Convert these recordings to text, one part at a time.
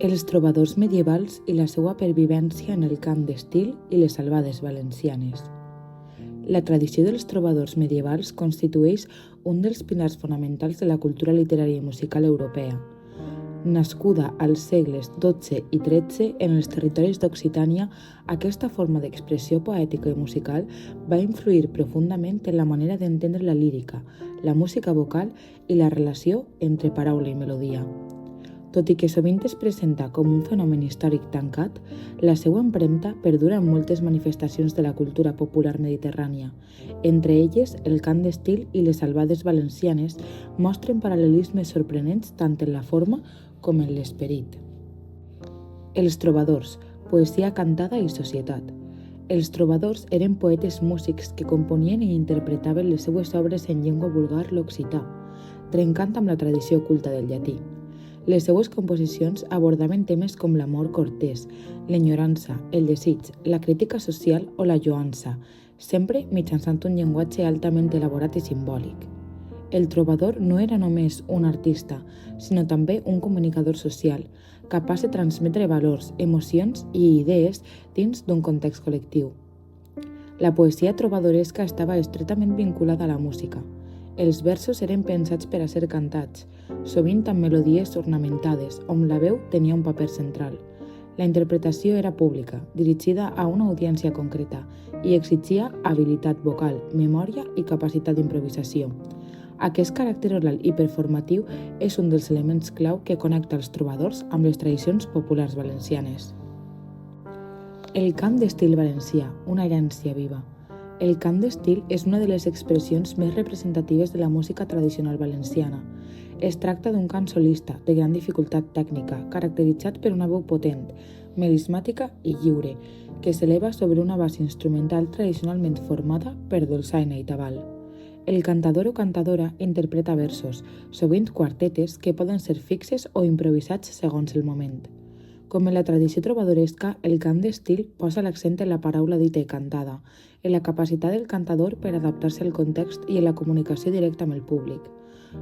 Els trobadors medievals i la seva pervivència en el cant d'estil i les albades valencianes. La tradició dels trobadors medievals constitueix un dels pilars fonamentals de la cultura literària i musical europea. Nascuda als segles XII i XIII en els territoris d'Occitània, aquesta forma d'expressió poètica i musical va influir profundament en la manera d'entendre la lírica, la música vocal i la relació entre paraula i melodia. Tot i que sovint es presenta com un fenomen històric tancat, la seva empremta perdura en moltes manifestacions de la cultura popular mediterrània. Entre elles, el cant d'estil i les albades valencianes mostren paral·lelismes sorprenents tant en la forma com en l'esperit. Els trobadors, poesia cantada i societat. Els trobadors eren poetes músics que componien i interpretaven les seues obres en llengua vulgar l'occità, trencant amb la tradició culta del llatí. Les seues composicions abordaven temes com l'amor cortès, l'enyorança, el desig, la crítica social o la lloança, sempre mitjançant un llenguatge altament elaborat i simbòlic. El trobador no era només un artista, sinó també un comunicador social, capaç de transmetre valors, emocions i idees dins d'un context col·lectiu. La poesia trobadoresca estava estretament vinculada a la música. Els versos eren pensats per a ser cantats, sovint amb melodies ornamentades, on la veu tenia un paper central. La interpretació era pública, dirigida a una audiència concreta, i exigia habilitat vocal, memòria i capacitat d'improvisació. Aquest caràcter oral i performatiu és un dels elements clau que connecta els trobadors amb les tradicions populars valencianes. El cant d'estil valencià, una herència viva. El cant d'estil és una de les expressions més representatives de la música tradicional valenciana. Es tracta d'un cant solista, de gran dificultat tècnica, caracteritzat per una veu potent, melismàtica i lliure, que s'eleva sobre una base instrumental tradicionalment formada per dolçaina i tabal. El cantador o cantadora interpreta versos, sovint quartetes que poden ser fixes o improvisats segons el moment. Com en la tradició trobadoresca, el cant d'estil posa l'accent en la paraula dita i cantada, en la capacitat del cantador per adaptar-se al context i en la comunicació directa amb el públic.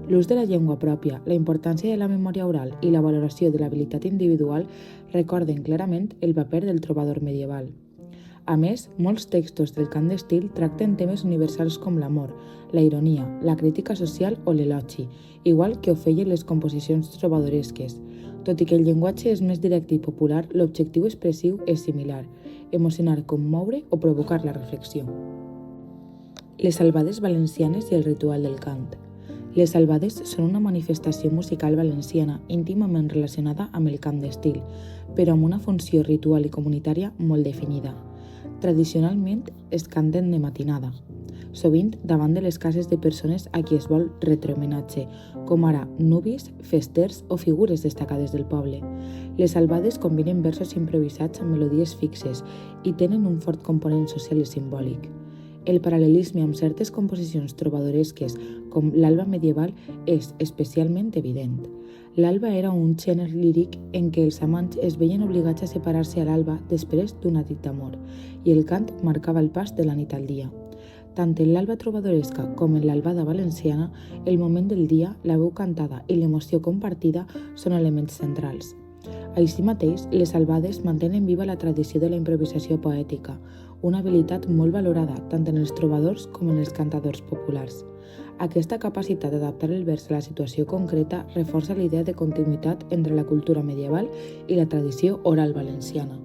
L'ús de la llengua pròpia, la importància de la memòria oral i la valoració de l'habilitat individual recorden clarament el paper del trobador medieval. A més, molts textos del cant d'estil tracten temes universals com l'amor, la ironia, la crítica social o l'elogi, igual que ho feien les composicions trobadoresques. Tot i que el llenguatge és més directe i popular, l'objectiu expressiu és similar: emocionar, commoure o provocar la reflexió. Les albades valencianes i el ritual del cant. Les albades són una manifestació musical valenciana íntimament relacionada amb el cant d'estil, però amb una funció ritual i comunitària molt definida. Tradicionalment es canten de matinada, sovint davant de les cases de persones a qui es vol retre-homenatge, com ara nuvis, festers o figures destacades del poble. Les albades combinen versos improvisats amb melodies fixes i tenen un fort component social i simbòlic. El paral·lelisme amb certes composicions trobadoresques, com l'alba medieval, és especialment evident. L'alba era un gènere líric en què els amants es veien obligats a separar-se a l'alba després d'una nit d'amor, i el cant marcava el pas de la nit al dia. Tant en l'alba trobadoresca com en l'albada valenciana, el moment del dia, la veu cantada i l'emoció compartida són elements centrals. Així mateix, les albades mantenen viva la tradició de la improvisació poètica, una habilitat molt valorada tant en els trobadors com en els cantadors populars. Aquesta capacitat d'adaptar el vers a la situació concreta reforça la idea de continuïtat entre la cultura medieval i la tradició oral valenciana.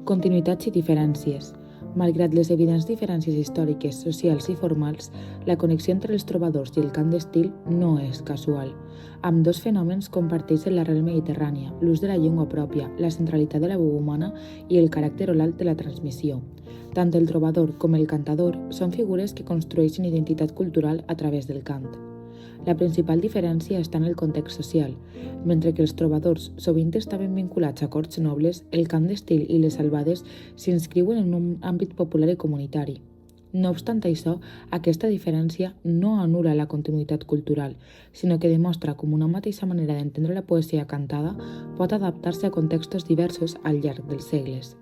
Continuïtats i diferències. Malgrat les evidents diferències històriques, socials i formals, la connexió entre els trobadors i el cant d'estil no és casual. Ambdós fenòmens comparteixen l'arrel mediterrània, l'ús de la llengua pròpia, la centralitat de la veu humana i el caràcter oral de la transmissió. Tant el trobador com el cantador són figures que construeixen identitat cultural a través del cant. La principal diferència està en el context social. Mentre que els trobadors sovint estaven vinculats a corts nobles, el cant d'estil i les albades s'inscriuen en un àmbit popular i comunitari. No obstant això, aquesta diferència no anul·la la continuïtat cultural, sinó que demostra com una mateixa manera d'entendre la poesia cantada pot adaptar-se a contextos diversos al llarg dels segles.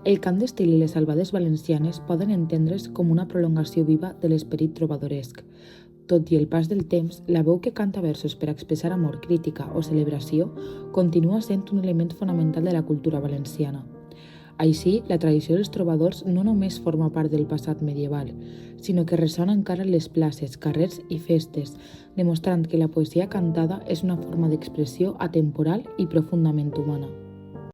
El cant d'estil i les albades valencianes poden entendre's com una prolongació viva de l'esperit trobadoresc. Tot i el pas del temps, la veu que canta versos per expressar amor, crítica o celebració continua sent un element fonamental de la cultura valenciana. Així, la tradició dels trobadors no només forma part del passat medieval, sinó que ressona encara en les places, carrers i festes, demostrant que la poesia cantada és una forma d'expressió atemporal i profundament humana.